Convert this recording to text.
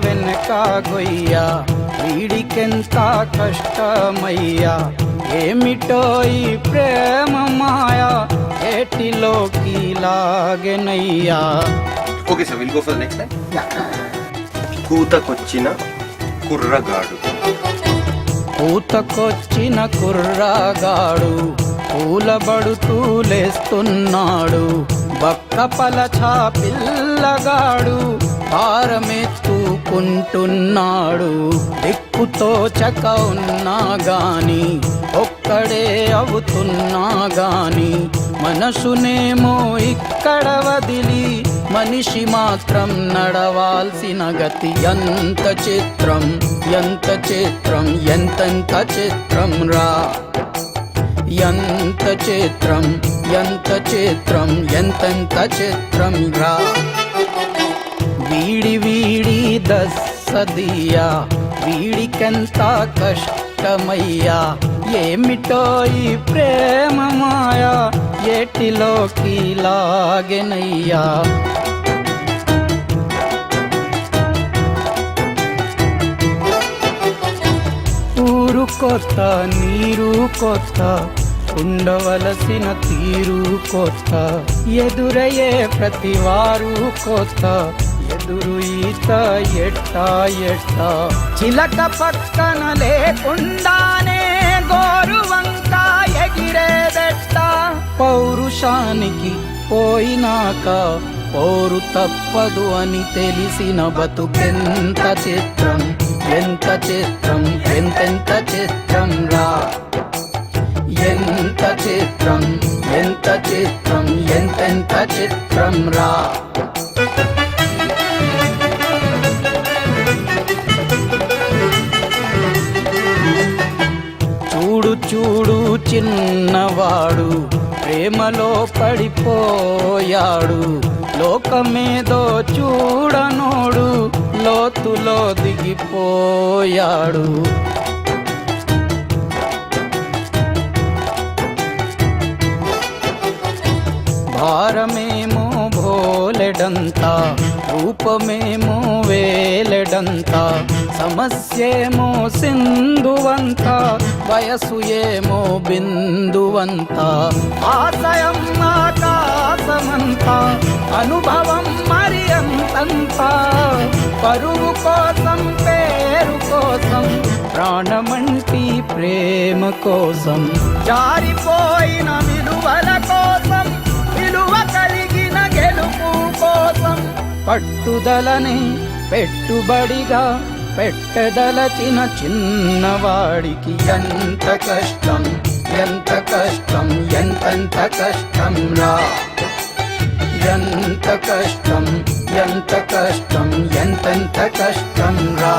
వెనక గొయ్య వీడికెంత కష్టమయ్యా ఏమిటో ఈ ప్రేమ మాయా ఏటిలోకి లాగెనయ్యా. Okay sir, will go for next line. కూతకొచ్చిన కుర్రగాడు. కూతకొచ్చిన కుర్రగాడు పూలబడుతూ లేస్తున్నాడు. బక్క పలచా పిల్లగాడు భారమెత్తుకుంటున్నాడు. దిక్కుతో చక ఉన్నా గాని ఒక్కడే అవుతున్నా గాని మనసునేమో ఇక్కడ వదిలి మనిషి మాత్రం నడవాల్సిన గతి. ఎంత చిత్రం ఎంత చిత్రం ఎంతెంత చిత్రం రా. ఎంత చిత్రం ఎంత చిత్రం ఎంతెంత చిత్రం రా. వీడి వీడి దస్సదియా వీడికెంత కష్టమయ్యా ఏమిటో ఈ ప్రేమ మాయా ఏటిలోకి లాగెనయ్యా. ఊరు కొత్త నీరు కొత్త ఉండవలసిన తీరు కొత్త ఎదురయ్యే ప్రతివారు కొత్త ఎదురు ఈత ఎట్టా ఎట్టా. చిలక పక్కన లేకుండానే గోరు వంక ఎగిరేదెట్ట. పౌరుషానికి పోయినాక పోరు తప్పదు అని తెలిసిన బతుకెంత చిత్రం ఎంత చిత్రం ఎంతెంత చిత్రం రా. ఎంత చిత్రం ఎంత చిత్రం ఎంతెంత చిత్రం రా. చూడు చూడు చిన్నవాడు ప్రేమలో పడిపోయాడు. లోకమేదో చూడనోడు లోతులో దిగిపోయాడు. భారమేమో భోలెడంతా రూపమేమో వేలెడంతా సమస్యేమో సింధువంత వయసు ఏమో బిందువంత. ఆశయం ఆకాశమంత అనుభవం మరి అంతంత. పరువు కోసం పేరు కోసం ప్రాణమంటి ప్రేమ కోసం జారిపోయిన విలువల కోసం విలువ కలిగిన గెలుపు కోసం పట్టుదలని పెట్టుబడిగా పెట్టదలచిన చిన్నవాడికి ఎంత కష్టం ఎంత కష్టం ఎంతెంత కష్టం రా. ఎంత కష్టం ఎంత కష్టం ఎంతెంత కష్టం రా.